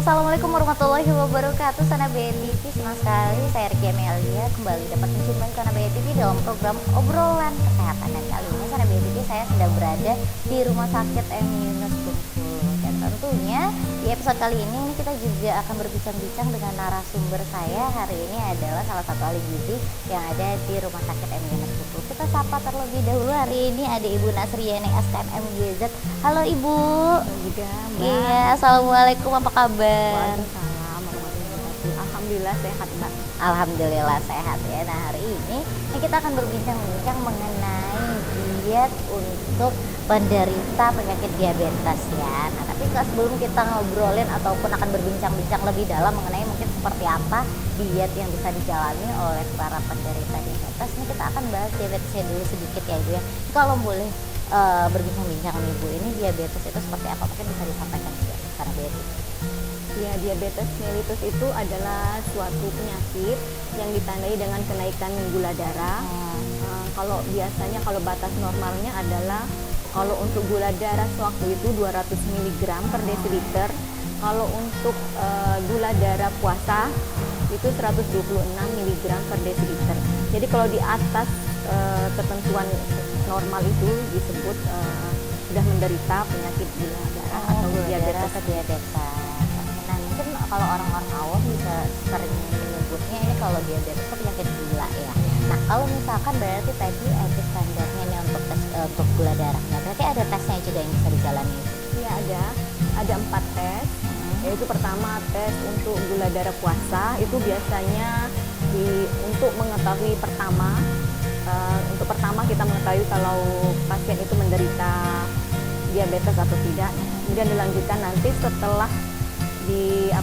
Assalamualaikum warahmatullahi wabarakatuh. Sana BTV, senang sekali saya Ricky Amelia kembali dapat menjumpai Sana BTV dalam program obrolan kesehatan. Dan kali ini Sana BTV saya sedang berada di Rumah Sakit M Yunus Bengkulu. Dan tentunya di episode kali ini kita juga akan berbincang-bincang dengan narasumber saya. Hari ini adalah salah satu ahli gizi yang ada di Rumah Sakit M Yunus Bengkulu. Kita sapa terlebih dahulu, hari ini ada Ibu Nasriani SKM GZ. Halo Ibu. Juga, Mbak. Iya, assalamualaikum, apa kabar? Waalaikumsalam warahmatullahi wabarakatuh. Alhamdulillah sehat, Mbak. Alhamdulillah sehat ya. Nah, hari ini kita akan berbincang-bincang mengenai diet untuk penderita penyakit diabetes ya. Nah, tapi sebelum kita ngobrolin ataupun akan berbincang-bincang lebih dalam mengenai mungkin seperti apa diet yang bisa dijalani oleh para penderita diabetes, ini kita akan bahas diabetesnya dulu sedikit ya Ibu ya. Kalau boleh berbincang-bincang dengan Ibu, ini diabetes itu seperti apa? Mungkin bisa disampaikan juga secara diabetes. Ya, diabetes mellitus itu adalah suatu penyakit yang ditandai dengan kenaikan gula darah. Kalau biasanya kalau batas normalnya adalah kalau untuk gula darah sewaktu itu 200 mg per desiliter. Kalau untuk gula darah puasa itu 126 mg per desiliter. Jadi kalau di atas ketentuan normal itu disebut sudah menderita penyakit gula darah atau diabetes. Nah, mungkin kalau orang-orang awam bisa sering menyebutnya ini kalau diabetes itu penyakit gula ya. Nah, kalau misalkan berarti tadi ada standarnya nih untuk tes untuk gula darahnya. Berarti ada tesnya juga yang bisa dijalani. Iya, ada 4 tes. Yaitu pertama tes untuk gula darah puasa, itu biasanya untuk mengetahui untuk pertama kita mengetahui kalau pasien itu menderita diabetes atau tidak. Kemudian dilanjutkan nanti setelah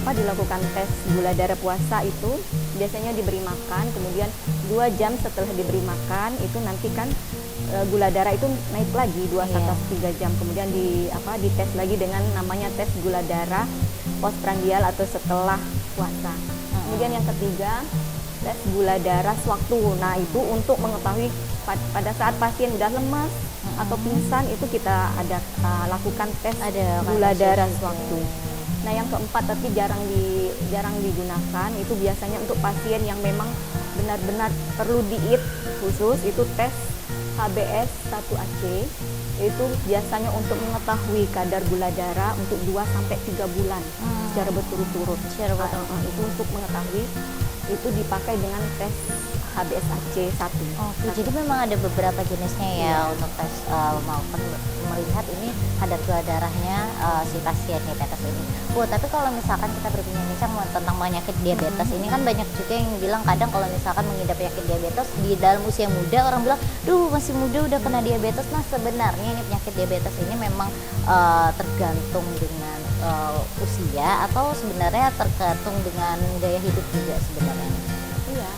dilakukan tes gula darah puasa itu biasanya diberi makan, kemudian 2 jam setelah diberi makan itu nanti kan gula darah itu naik lagi 2-3 jam, kemudian dites lagi dengan namanya tes gula darah postprandial atau setelah puasa. Kemudian yang ketiga tes gula darah sewaktu. Nah, itu untuk mengetahui pada saat pasien udah lemas atau pingsan itu kita lakukan tes gula darah sewaktu. Nah, yang keempat tapi jarang digunakan itu biasanya untuk pasien yang memang benar-benar perlu diet khusus, itu tes HbS1c. Itu biasanya untuk mengetahui kadar gula darah untuk 2-3 bulan secara berturut-turut. Itu untuk mengetahui, itu dipakai dengan tes HbS1c1. Oke, jadi memang ada beberapa jenisnya ya untuk tes maupun melihat ini kadar gula darahnya si pasien diabetes ini. Tapi kalau misalkan kita berbincang tentang penyakit diabetes ini kan banyak juga yang bilang kadang kalau misalkan mengidap penyakit diabetes di dalam usia muda, orang bilang, "Duh, masih muda udah kena diabetes." Nah, sebenarnya ini penyakit diabetes ini memang tergantung dengan usia atau sebenarnya tergantung dengan gaya hidup juga sebenarnya. Iya,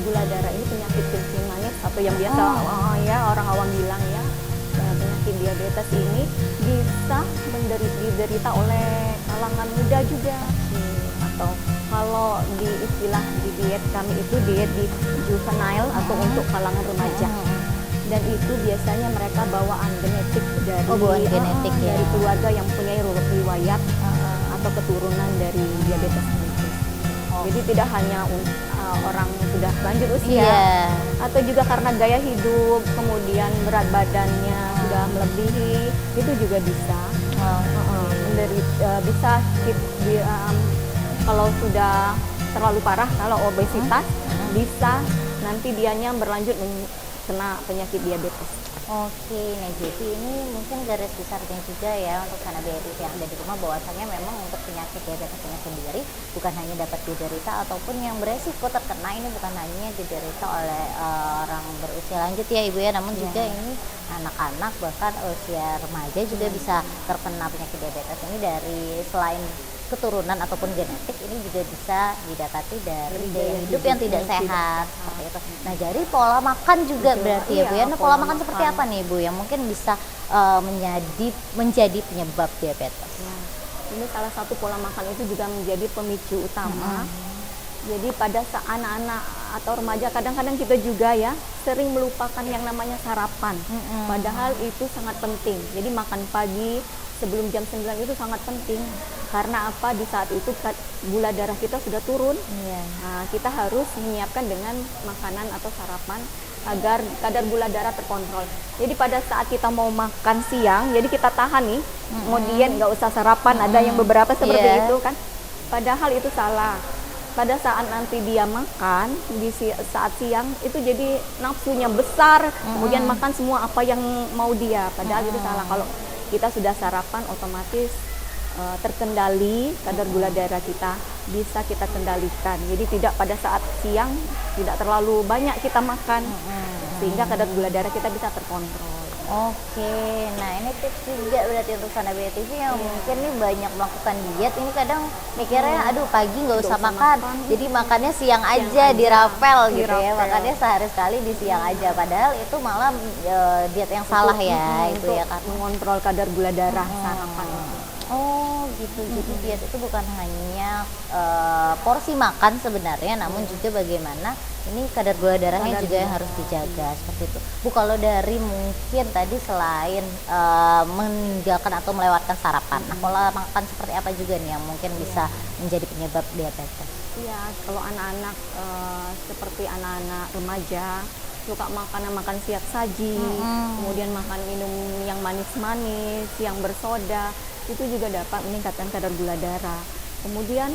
gula darah ini penyakit kencing manis atau yang biasa orang awam bilang ya, penyakit diabetes ini bisa diderita oleh kalangan muda juga, atau kalau di istilah di diet kami itu diet di juvenile atau untuk kalangan remaja. Dan itu biasanya mereka bawaan genetik dari keluarga yang punya riwayat atau keturunan dari diabetes mellitus. Jadi tidak hanya orang sudah lanjut usia, atau juga karena gaya hidup, kemudian berat badannya sudah melebihi, itu juga bisa kalau sudah terlalu parah, kalau obesitas bisa nanti dianya berlanjut kena penyakit diabetes. Oke, nah jadi ini mungkin garis besarnya juga ya untuk Sana BTV yang ada di rumah, bahwasannya memang untuk penyakit diabetes ini sendiri bukan hanya dapat diderita ataupun yang beresiko terkena ini bukan hanya diderita oleh orang berusia lanjut ya Ibu ya, namun juga ini anak-anak bahkan usia remaja juga bisa terkena penyakit diabetes ini dari selain keturunan ataupun genetik, ini juga bisa didapati dari gaya hidup yang tidak sehat seperti itu. Nah, jadi pola makan juga berarti ya Bu ya. Nah, pola makan seperti apa nih Bu yang mungkin bisa menjadi penyebab diabetes? Ini salah satu pola makan itu juga menjadi pemicu utama. Jadi pada saat anak-anak atau remaja kadang-kadang kita juga ya sering melupakan yang namanya sarapan. Padahal itu sangat penting. Jadi makan pagi sebelum jam 9 itu sangat penting. Karena apa? Di saat itu gula darah kita sudah turun. Iya. Nah, kita harus menyiapkan dengan makanan atau sarapan agar kadar gula darah terkontrol. Jadi pada saat kita mau makan siang, jadi kita tahan nih, mau diet nggak usah sarapan. Ada yang beberapa seperti Iya. itu kan. Padahal itu salah. Pada saat nanti dia makan saat siang itu jadi nafsunya besar, kemudian makan semua apa yang mau dia. Padahal itu salah. Kalau kita sudah sarapan, otomatis terkendali kadar gula darah kita, bisa kita kendalikan. Jadi tidak pada saat siang tidak terlalu banyak kita makan, sehingga kadar gula darah kita bisa terkontrol. Oke, nah ini tips juga berarti untuk Sana BTV yang mungkin nih banyak melakukan diet, ini kadang mikirnya aduh pagi nggak usah makan, jadi makannya siang aja, dirapel gitu ya, makannya sehari sekali di siang aja, padahal itu malah diet yang salah ya, itu ya kan. Mengontrol kadar gula darah sarapan. Oh gitu, jadi diet itu bukan hanya porsi makan sebenarnya, namun juga bagaimana ini kadar gula darahnya juga yang harus dijaga seperti itu. Bu, kalau dari mungkin tadi selain meninggalkan atau melewatkan sarapan, nah pola makan seperti apa juga nih yang mungkin bisa menjadi penyebab diabetes? Iya, kalau anak-anak seperti anak-anak remaja suka makan siap saji, kemudian makan minum yang manis-manis, yang bersoda, itu juga dapat meningkatkan kadar gula darah. Kemudian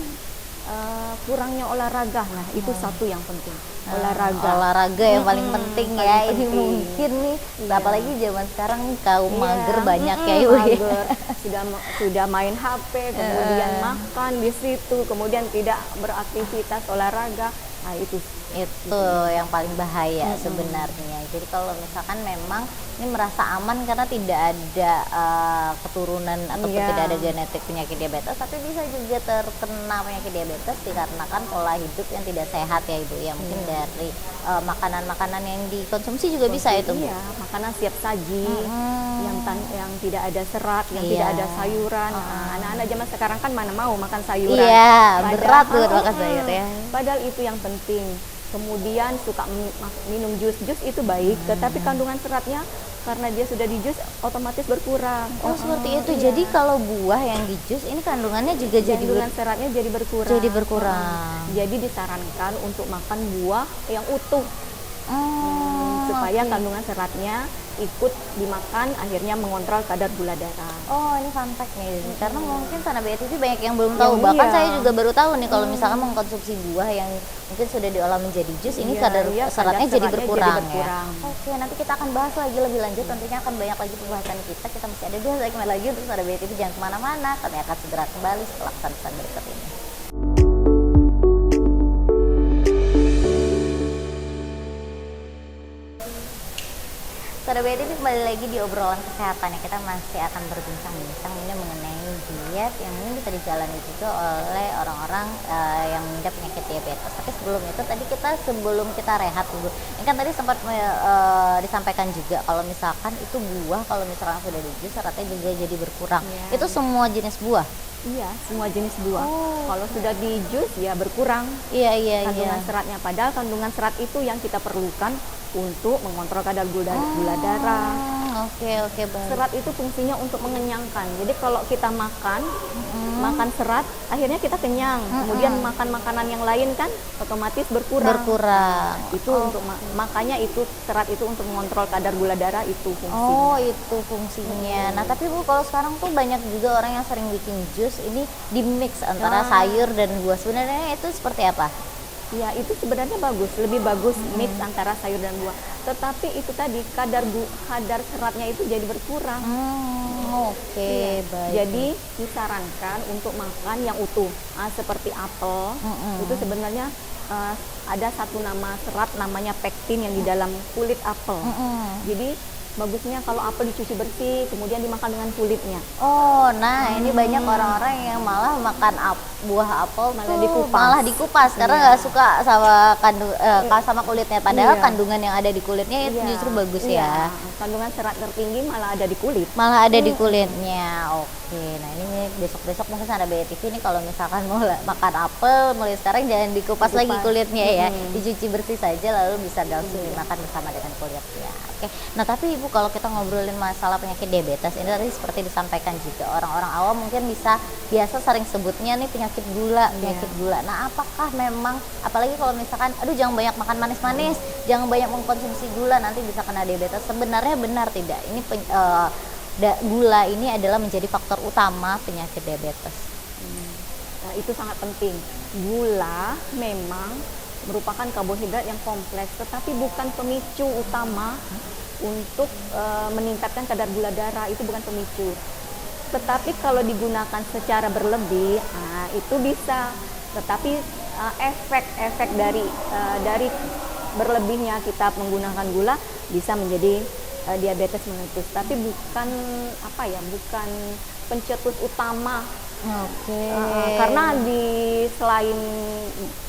kurangnya olahraga, nah itu satu yang penting. Olahraga yang paling penting ya. Ini mungkin nih, apalagi zaman sekarang kaum mager banyak ya Ibu. Mager, sudah main HP, kemudian makan di situ, kemudian tidak beraktivitas olahraga. Nah itu yang paling bahaya sebenarnya. Jadi kalau misalkan memang ini merasa aman karena tidak ada keturunan ataupun tidak ada genetik penyakit diabetes, tapi bisa juga terkena penyakit diabetes dikarenakan pola hidup yang tidak sehat ya Ibu ya. Mungkin dari makanan-makanan yang dikonsumsi juga bisa itu Bu. Iya, makanan siap saji yang tidak ada serat, yang tidak ada sayuran. Anak-anak zaman sekarang kan mana mau makan sayuran. Iya, berat buat makan sayur ya. Padahal itu yang penting. Kemudian suka minum jus itu baik, tetapi kandungan seratnya karena dia sudah di jus otomatis berkurang. Oh seperti itu. Jadi kalau buah yang di jus ini kandungannya juga kandungan seratnya jadi berkurang. Jadi disarankan untuk makan buah yang utuh. Supaya kandungan seratnya ikut dimakan, akhirnya mengontrol kadar gula darah. Oh ini fun fact nih, karena mungkin Sana BTV banyak yang belum tahu, bahkan saya juga baru tahu nih kalau misalkan mengkonsumsi buah yang mungkin sudah diolah menjadi jus, ini kadar seratnya jadi berkurang ya. Oke, nanti kita akan bahas lagi lebih lanjut, tentunya akan banyak lagi pembahasan kita masih ada 2 segmen lagi untuk Sana BTV, jangan kemana-mana, kami akan segera kembali setelah pesan-pesan berikut ini. Sana BTV kembali lagi di obrolan kesehatan ya, kita masih akan berbincang-bincang ini mengenai diet yang ini bisa dijalani juga oleh orang-orang yang mengidap penyakit diabetes. Tapi sebelum kita rehat dulu, ini kan tadi sempat disampaikan juga kalau misalkan itu buah, kalau misalkan sudah di jus seratnya juga jadi berkurang. Itu semua jenis buah? Iya, semua jenis buah. Kalau sudah di jus ya berkurang. Kandungan seratnya, padahal kandungan serat itu yang kita perlukan untuk mengontrol kadar gula darah. Oke, baik. Serat itu fungsinya untuk mengenyangkan. Jadi kalau kita makan serat, akhirnya kita kenyang. Kemudian makan makanan yang lain kan otomatis berkurang. Itu untuk makanya itu serat itu untuk mengontrol kadar gula darah itu fungsinya. Oh, itu fungsinya. Nah, tapi Bu, kalau sekarang tuh banyak juga orang yang sering bikin jus ini di mix antara sayur dan buah. Sebenarnya itu seperti apa? Ya itu sebenarnya bagus, lebih bagus mix antara sayur dan buah. Tetapi itu tadi kadar seratnya itu jadi berkurang. Oke, baik. Jadi disarankan untuk makan yang utuh, seperti apel. Itu sebenarnya ada satu nama serat namanya pektin yang di dalam kulit apel. Jadi bagusnya kalau apel dicuci bersih, kemudian dimakan dengan kulitnya. Oh, nah ini banyak orang-orang yang malah makan buah apel malah dikupas karena nggak suka sama sama kulitnya. Padahal kandungan yang ada di kulitnya itu justru bagus ya. Kandungan serat tertinggi malah ada di kulit. Kulitnya. Oke, nah ini besok-besok mungkin Sana BTV ini kalau misalkan mau makan apel mulai sekarang jangan dikupas lagi kulitnya ya, dicuci bersih saja lalu bisa langsung dimakan bersama dengan kulitnya. Oke, Oke. Nah, tapi Ibu kalau kita ngobrolin masalah penyakit diabetes ini tadi seperti disampaikan juga orang-orang awam mungkin biasa sering sebutnya nih penyakit gula, penyakit gula. Nah, apakah memang apalagi kalau misalkan aduh jangan banyak makan manis-manis, jangan banyak mengkonsumsi gula nanti bisa kena diabetes. Sebenarnya benar tidak? Ini gula ini adalah menjadi faktor utama penyakit diabetes. Nah, itu sangat penting. Gula memang merupakan karbohidrat yang kompleks, tetapi bukan pemicu utama untuk meningkatkan kadar gula darah. Itu bukan pemicu. Tetapi kalau digunakan secara berlebih, itu bisa. Tetapi efek-efek dari berlebihnya kita menggunakan gula bisa menjadi diabetes mellitus. Tapi bukan bukan pencetus utama. Oke. Karena selain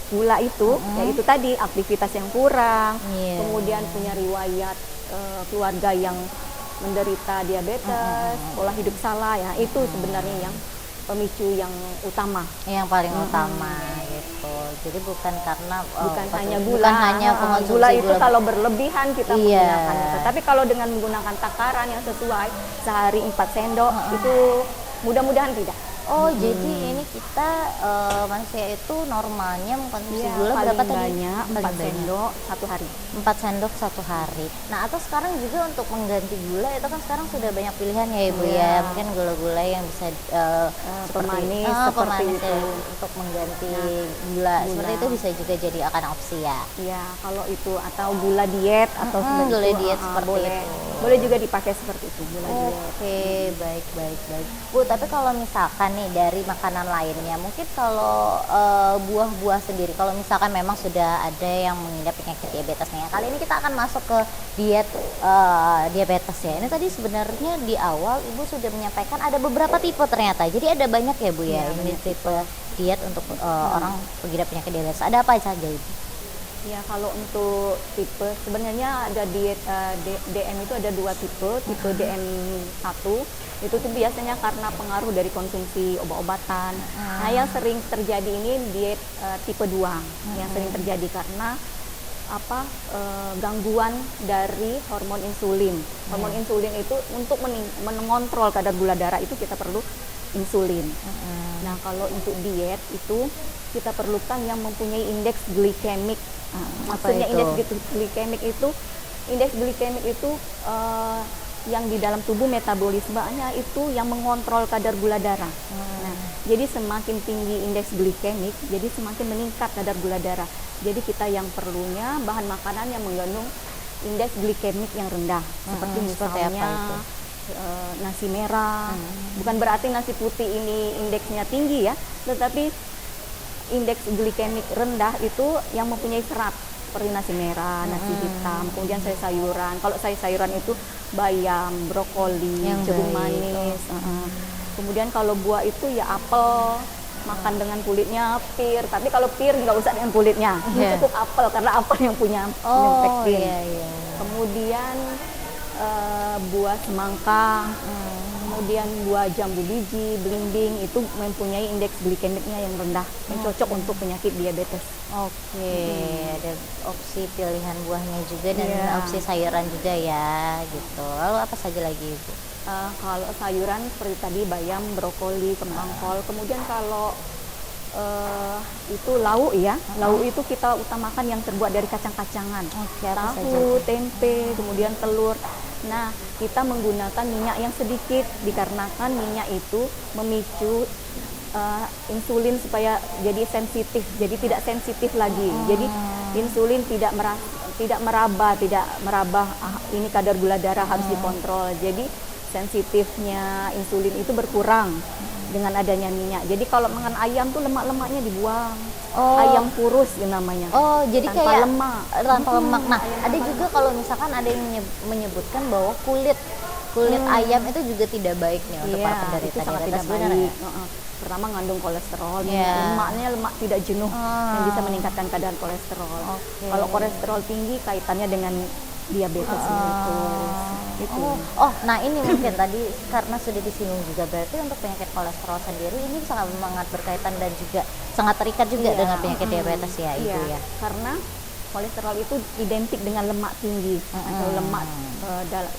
gula itu, yaitu tadi aktivitas yang kurang, kemudian punya riwayat keluarga yang menderita diabetes, pola hidup salah, ya itu sebenarnya yang pemicu yang utama, yang paling utama gitu. Jadi bukan karena bukan hanya gula, bukan hanya pengonsumsi gula itu kalau berlebihan kita menggunakan. Tetapi kalau dengan menggunakan takaran yang sesuai, sehari 4 sendok itu mudah-mudahan tidak. Oh, jadi ini kita manusia itu normalnya mengkonsumsi gula berapa tadi? Banyak, 4 sendok satu hari. 4 sendok satu hari. Nah, atau sekarang juga untuk mengganti gula itu kan sekarang sudah banyak pilihan ya Ibu ya. Mungkin gula-gula yang bisa pemanis seperti itu. Untuk mengganti gula. Seperti itu bisa juga jadi akan opsi ya. Iya, kalau itu atau gula diet atau gula diet seperti boleh. itu. Boleh juga dipakai seperti itu gula diet. Oke, baik. Bu, tapi kalau misalkan nih dari makanan lainnya, mungkin kalau buah-buah sendiri, kalau misalkan memang sudah ada yang mengidap penyakit diabetes nih, kali ini kita akan masuk ke diet diabetes ya. Ini tadi sebenarnya di awal Ibu sudah menyampaikan ada beberapa tipe ternyata, jadi ada banyak ya Bu ya, ini tipe diet untuk orang pengidap penyakit diabetes. Ada apa saja Ibu? Ya, kalau untuk tipe sebenarnya ada diet DM itu ada 2 tipe. Tipe DM1 itu tuh biasanya karena pengaruh dari konsumsi obat-obatan. Nah, yang sering terjadi ini diet tipe 2 yang sering terjadi karena gangguan dari hormon insulin. Hormon insulin itu untuk mengontrol kadar gula darah itu kita perlu insulin. Nah, kalau untuk diet itu kita perlukan yang mempunyai indeks glikemik. Maksudnya indeks glikemik itu yang di dalam tubuh metabolismenya itu yang mengontrol kadar gula darah. Nah, jadi semakin tinggi indeks glikemik, jadi semakin meningkat kadar gula darah. Jadi kita yang perlunya bahan makanan yang mengandung indeks glikemik yang rendah, seperti misalnya nasi merah. Bukan berarti nasi putih ini indeksnya tinggi ya, tetapi indeks glikemik rendah itu yang mempunyai serat seperti nasi merah, nasi hitam, kemudian sayur-sayuran. Kalau sayur-sayuran itu bayam, brokoli, jeruk manis. Kemudian kalau buah itu ya apel, makan dengan kulitnya, pir. Tapi kalau pir nggak usah dengan kulitnya, cukup apel karena apel yang punya pektin. Kemudian buah semangka, kemudian buah jambu biji, belimbing itu mempunyai indeks glikemiknya yang rendah, yang cocok untuk penyakit diabetes. Oke, ada opsi pilihan buahnya juga dan opsi sayuran juga ya, gitu. Lalu apa saja lagi Ibu? Kalau sayuran seperti tadi bayam, brokoli, kembang kol. Kemudian kalau itu lauk ya, lauk itu kita utamakan yang terbuat dari kacang-kacangan, tahu, tempe, kemudian telur. Nah, kita menggunakan minyak yang sedikit dikarenakan minyak itu memicu insulin supaya jadi sensitif, jadi tidak sensitif lagi. Jadi insulin tidak meraba ini kadar gula darah harus dikontrol. Jadi sensitifnya insulin itu berkurang dengan adanya minyak. Jadi kalau makan ayam tuh lemak-lemaknya dibuang. Ayam purus namanya. Jadi tanpa kayak lemak. Tanpa lemak. Nah, ada juga kalau misalkan ada yang menyebutkan bahwa kulit ayam itu juga tidak baik nih untuk para penderita itu sangat diabetes. tidak baik. Pertama mengandung kolesterol, lemaknya lemak tidak jenuh yang bisa meningkatkan kadar kolesterol. Kalau kolesterol tinggi kaitannya dengan diabetes itu. Nah ini mungkin tadi karena sudah disinggung juga, berarti untuk penyakit kolesterol sendiri ini sangat berkaitan dan juga sangat terikat juga dengan penyakit diabetes ya Ibu ya. Karena kolesterol itu identik dengan lemak tinggi atau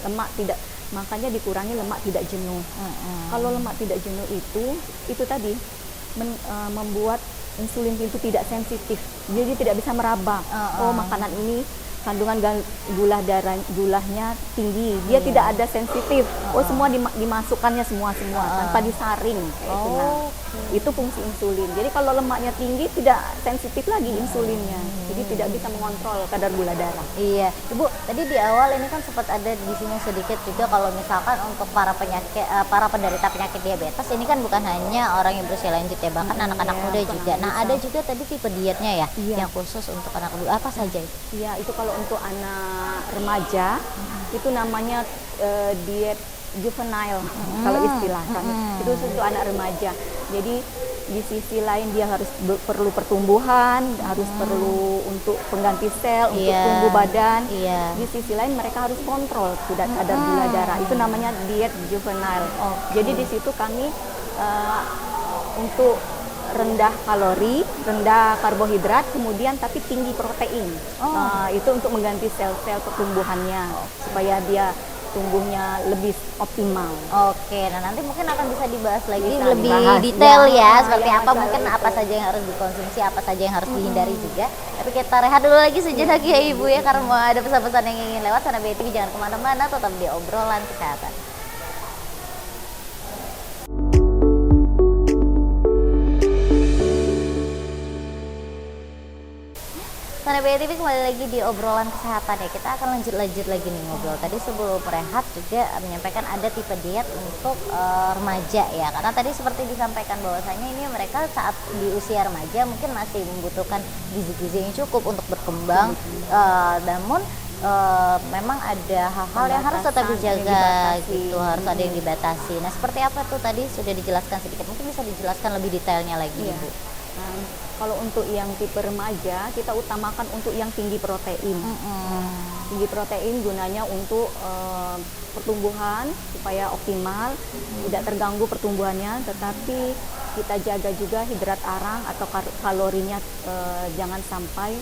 lemak tidak, makanya dikurangi lemak tidak jenuh. Kalau lemak tidak jenuh itu tadi membuat insulin itu tidak sensitif, jadi tidak bisa meraba. Oh, makanan ini kandungan gulanya tinggi, dia tidak ada sensitif. Oh, semua dimasukkannya semua tanpa disaring kayak itu. Nah, itu fungsi insulin. Jadi kalau lemaknya tinggi tidak sensitif lagi insulinnya, jadi tidak bisa mengontrol kadar gula darah. Iya, Ibu, tadi di awal ini kan sempat ada disinggung sedikit juga kalau misalkan untuk para penderita penyakit diabetes ini kan bukan hanya orang yang berusia lanjut ya, bahkan anak-anak muda juga. Nah, ada juga tadi tipe dietnya ya, yang khusus untuk anak muda. Apa saja itu? Iya, itu kalau untuk anak remaja itu namanya diet juvenile kalau istilah kami. Itu untuk anak remaja. Jadi di sisi lain dia harus perlu pertumbuhan, harus perlu untuk pengganti sel, untuk tumbuh badan. Di sisi lain mereka harus kontrol kadar gula darah. Itu namanya diet juvenile. Jadi di situ kami untuk rendah kalori, rendah karbohidrat, kemudian tapi tinggi protein. Itu untuk mengganti sel-sel pertumbuhannya supaya dia tumbuhnya lebih optimal. Oke, nah nanti mungkin akan bisa dibahas lagi lebih detail ya, seperti apa mungkin apa saja yang harus dikonsumsi, apa saja yang harus dihindari juga. Tapi kita rehat dulu lagi sejenak ya Ibu ya, karena mau ada pesan-pesan yang ingin lewat. Sana BTV jangan kemana-mana, tetap di obrolan kesehatan. Sana BTV kembali lagi di obrolan kesehatan ya. Kita akan lanjut lagi nih ngobrol. Tadi sebelum rehat juga menyampaikan ada tipe diet untuk remaja ya. Karena tadi seperti disampaikan bahwasanya ini mereka saat di usia remaja mungkin masih membutuhkan gizi-gizi yang cukup untuk berkembang. Namun memang ada hal-hal yang harus tetap dijaga gitu, harus ada yang dibatasi. Nah, seperti apa tuh tadi sudah dijelaskan sedikit. Mungkin bisa dijelaskan lebih detailnya lagi Ibu. Kalau untuk yang tipe remaja, kita utamakan untuk yang tinggi protein. Tinggi protein gunanya untuk pertumbuhan supaya optimal, tidak terganggu pertumbuhannya, tetapi kita jaga juga hidrat arang atau kalorinya, jangan sampai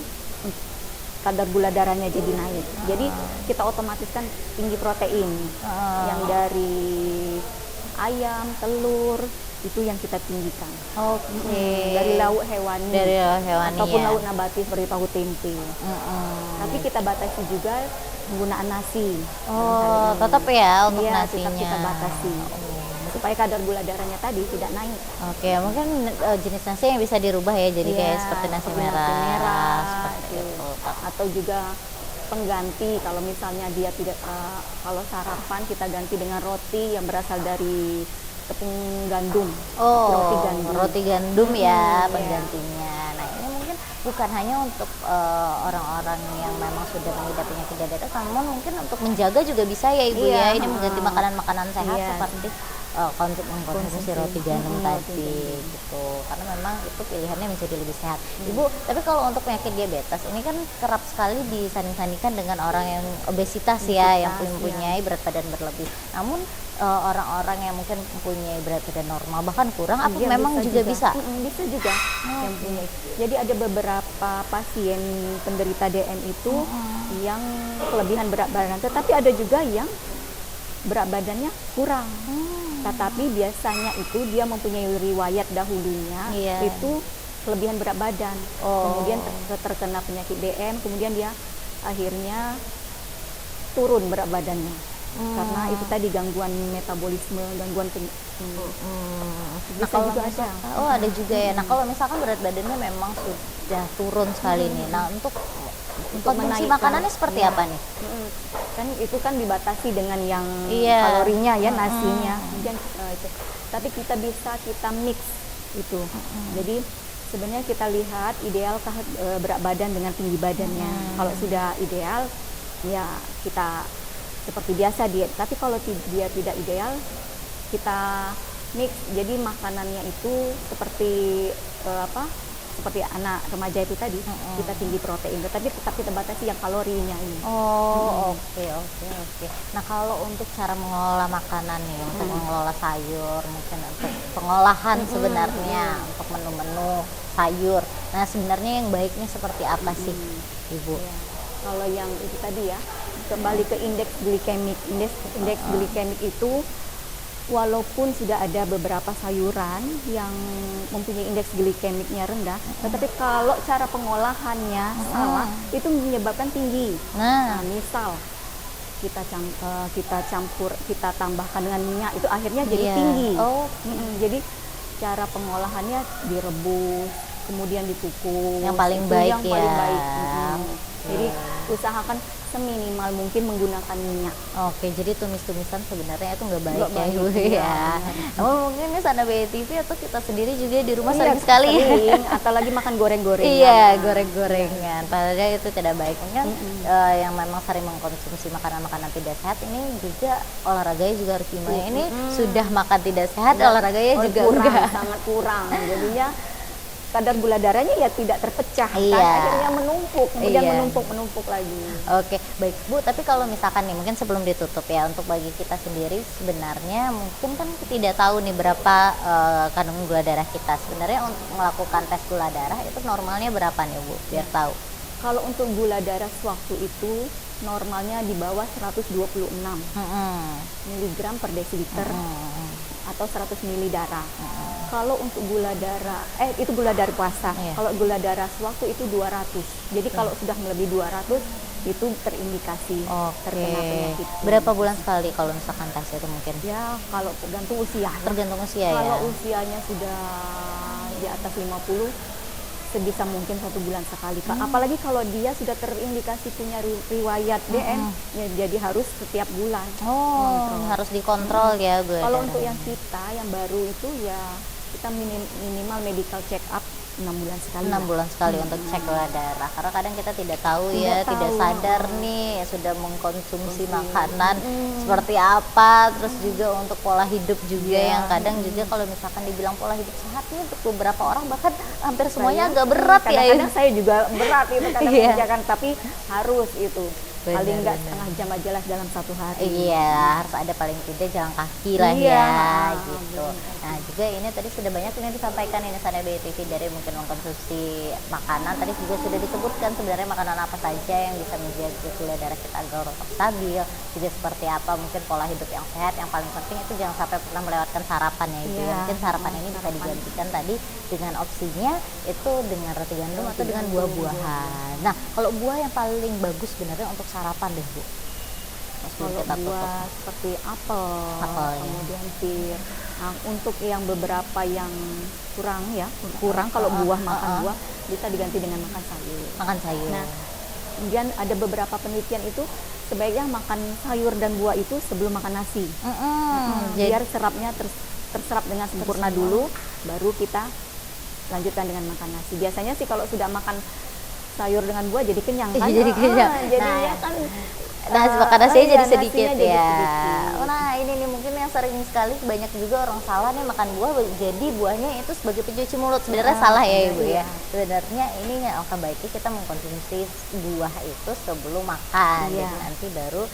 kadar gula darahnya jadi naik. Jadi kita otomatiskan tinggi protein yang dari ayam, telur, itu yang kita tinggikan. Dari lauk hewani, ataupun lauk nabati seperti tahu tempe. Tapi kita batasi juga penggunaan nasi. Tetap ya untuk nasinya. Tetap kita batasi supaya kadar gula darahnya tadi tidak naik. Mungkin jenis nasi yang bisa dirubah ya, jadi kayak seperti nasi merah seperti itu. Atau juga pengganti kalau misalnya dia tidak kalau sarapan kita ganti dengan roti yang berasal dari tepung gandum. Roti gandum ya penggantinya. Nah, ini mungkin bukan hanya untuk orang-orang yang memang sudah mengidap penyakit diabetes, namun mungkin untuk menjaga juga bisa ya Ibu ya. Ini mengganti makanan-makanan sehat seperti mengkonsumsi roti gandum tadi gitu. Karena memang itu pilihannya menjadi lebih sehat. Ibu, tapi kalau untuk penyakit diabetes ini kan kerap sekali disanding-sandingkan dengan orang yang obesitas ya, yang mempunyai berat badan berlebih. Namun orang-orang yang mungkin mempunyai berat badan normal bahkan kurang, apa memang juga bisa? Bisa juga yang punya. Jadi ada beberapa pasien penderita DM itu yang kelebihan berat badan, tetapi ada juga yang berat badannya kurang. Tetapi biasanya itu dia mempunyai riwayat dahulunya itu kelebihan berat badan. Kemudian terkena penyakit DM, kemudian dia akhirnya turun berat badannya. Karena itu tadi gangguan metabolisme, gangguan Nah, kalau juga ada. Ada juga ya. Nah, kalau misalkan berat badannya memang sudah turun sekali nih. Nah, untuk konsumsi makanannya seperti apa nih? Kan itu kan dibatasi dengan yang kalorinya ya, nasinya. Kemudian tapi kita mix itu. Jadi sebenarnya kita lihat idealkah berat badan dengan tinggi badannya. Kalau sudah ideal ya kita seperti biasa diet. Tapi kalau dia tidak ideal, kita mix. Jadi makanannya itu seperti seperti anak remaja itu tadi, kita tinggi protein, tetapi tetap kita batasi yang kalorinya ini. Oke. Nah, kalau untuk cara mengolah makanan nih, untuk mengolah sayur, mungkin untuk pengolahan sebenarnya untuk menu-menu sayur Nah sebenarnya yang baiknya seperti apa sih Ibu? Ya. Kalau yang itu tadi ya, kembali ke indeks glikemik. Indeks glikemik itu walaupun sudah ada beberapa sayuran yang mempunyai indeks glikemiknya rendah, tetapi kalau cara pengolahannya salah, itu menyebabkan tinggi. Nah, Misal kita campur, kita tambahkan dengan minyak, itu akhirnya jadi iya. tinggi. Oh, Jadi cara pengolahannya direbus, kemudian dikukus. Yang paling itu baik yang paling ya. baik. Jadi usahakan seminimal mungkin menggunakan minyak. oke, jadi tumis-tumisan sebenarnya itu nggak baik Nggak ya baik, Ibu iya, ya. Namun mungkin ini Sana BTV atau kita sendiri juga di rumah Iya, sering sekali. sering, atau lagi makan goreng-gorengan. Iya, goreng-gorengan. Padahal itu tidak baik. Mungkin yang memang sering mengkonsumsi makanan-makanan tidak sehat ini juga olahraganya juga harus dimulai. Ini sudah makan tidak sehat, olahraganya juga kurang, enggak. sangat kurang. Jadinya kadar gula darahnya ya tidak terpecah, kan Iya. akhirnya menumpuk, kemudian Iya. menumpuk lagi. Oke, baik Bu. Tapi kalau misalkan nih, mungkin sebelum ditutup ya, untuk bagi kita sendiri sebenarnya mungkin kan tidak tahu nih berapa kandungan gula darah kita. Sebenarnya untuk melakukan tes gula darah itu normalnya berapa nih Bu? Biar tahu. Kalau untuk gula darah sewaktu itu normalnya di bawah 126 mg per desiliter atau 100 ml darah. Kalau untuk gula darah, itu gula darah puasa. Iya. Kalau gula darah sewaktu itu 200. Jadi kalau sudah melebihi 200 itu terindikasi terkena penyakit. Berapa bulan sekali kalau misalkan tes itu mungkin? Ya, kalau tergantung usia. Tergantung usia ya. Kalau usianya sudah di atas 50, sebisa mungkin 1 bulan sekali, Pak. Apalagi kalau dia sudah terindikasi punya riwayat DM, ya jadi harus setiap bulan. Harus dikontrol ya gula Kalau darah. untuk yang kita yang baru itu ya kita minimal medical check up 6 bulan sekali. 6 bulan sekali untuk cek gula darah, karena kadang kita tidak tahu Tidak tidak tahu. sadar nih sudah mengkonsumsi makanan seperti apa, terus juga untuk pola hidup juga Iya. yang kadang juga kalau misalkan dibilang pola hidup sehat nih untuk beberapa orang bahkan hampir semuanya agak berat ya. Kadang-kadang saya juga berat itu kadang Iya. mengerjakan, tapi harus itu. Benar, Paling enggak benar. setengah jam aja lah dalam 1 hari. Iya, harus ada paling tidak jalan kaki lah Iya, ya, gitu. Nah, juga ini tadi sudah banyak yang disampaikan ini Sana BTV dari mungkin mengkonsumsi makanan. Tadi juga sudah disebutkan sebenarnya makanan apa saja yang bisa menjaga gula darah kita agar tetap stabil. Juga seperti apa mungkin pola hidup yang sehat. Yang paling penting itu jangan sampai pernah melewatkan sarapan ya, Ibu. Iya, Mungkin sarapan ini bisa digantikan tadi dengan opsinya itu dengan roti gandum atau dengan buah-buahan. Nah, kalau buah yang paling bagus sebenarnya untuk sarapan deh Bu. Kalau Kita tutup. buah seperti apel, Apel, ya. kemudian pir. Nah, untuk yang beberapa yang kurang kalau buah makan buah bisa diganti dengan makan sayur. Makan sayur. Nah, kemudian ada beberapa penelitian itu sebaiknya makan sayur dan buah itu sebelum makan nasi. Jadi Biar serapnya terserap dengan sempurna dulu, baru kita lanjutkan dengan makan nasi. Biasanya sih kalau sudah makan sayur dengan buah jadi kenyang kan? Jadi kenyang. Jadinya kan makan nasinya jadi iya, sedikit nasinya jadi ya. sedikit. Nah ini nih mungkin yang sering sekali banyak juga orang salah nih makan buah jadi buahnya itu sebagai pencuci mulut. Sebenarnya salah ya Ibu ya. Sebenarnya ini alangkah baiknya kita mengkonsumsi buah itu sebelum makan. Iya. Jadi nanti baru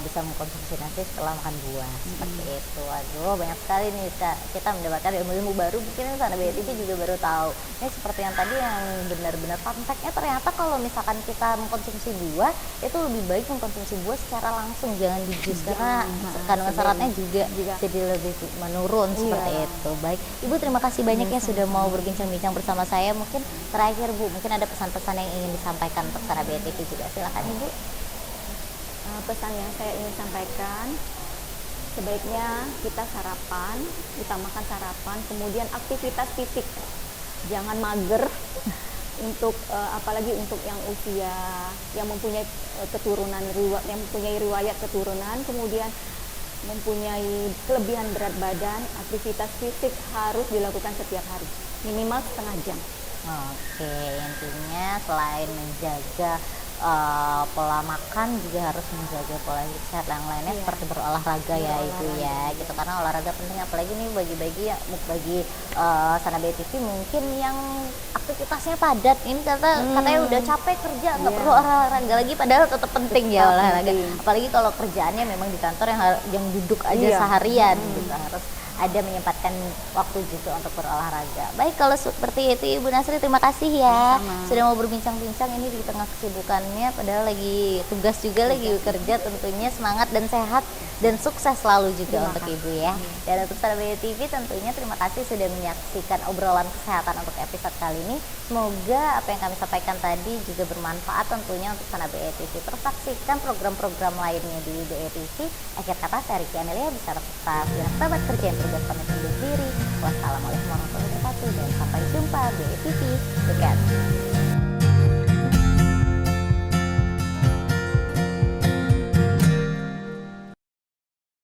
bisa mengkonsumsi nasi setelah makan buah seperti itu. Aduh banyak sekali nih kita mendapatkan ilmu-ilmu baru, mungkin Sana BTV juga baru tahu. Ini seperti yang tadi yang benar-benar fun fact-nya, ternyata kalau misalkan kita mengkonsumsi buah itu lebih baik mengkonsumsi buah secara langsung, jangan di jus karena kandungan seratnya juga jadi lebih menurun seperti itu. Baik Ibu, terima kasih banyak ya sudah mau berbincang-bincang bersama saya. Mungkin terakhir Bu, mungkin ada pesan-pesan yang ingin disampaikan untuk Sana BTV juga, silakan Ibu. Pesan yang saya ingin sampaikan, sebaiknya kita sarapan, utamakan sarapan, kemudian aktivitas fisik, jangan mager. Untuk apalagi untuk yang usia yang mempunyai keturunan yang mempunyai riwayat keturunan, kemudian mempunyai kelebihan berat badan, aktivitas fisik harus dilakukan setiap hari, minimal setengah jam. Oke, intinya selain menjaga pola makan juga harus menjaga pola hidup sehat yang lainnya seperti berolahraga ya Ibu ya gitu, karena olahraga penting apalagi nih bagi Sana BTV mungkin yang aktivitasnya padat ini katanya udah capek kerja nggak perlu olahraga lagi, padahal tetap penting ya olahraga, apalagi kalau kerjaannya memang di kantor yang duduk aja seharian gitu, harus ada menyempatkan waktu juga untuk berolahraga. Baik, kalau seperti itu Ibu Nasri, terima kasih ya Sama-sama. sudah mau berbincang-bincang ini di tengah kesibukannya, padahal lagi tugas juga, lagi bekerja. Tentunya semangat dan sehat dan sukses selalu juga Terima untuk kasih. Ibu ya. Dan untuk sahabat BE TV tentunya terima kasih sudah menyaksikan obrolan kesehatan untuk episode kali ini. Semoga apa yang kami sampaikan tadi juga bermanfaat tentunya untuk sahabat BE TV. Terus saksikan program-program lainnya di BE TV. Akhir kata, saya Riki Amelia bisa tetap sahabat kerja yang bertugas pamit undur diri. Wassalamualaikum warahmatullahi wabarakatuh dan sampai jumpa BE TV. Dekat.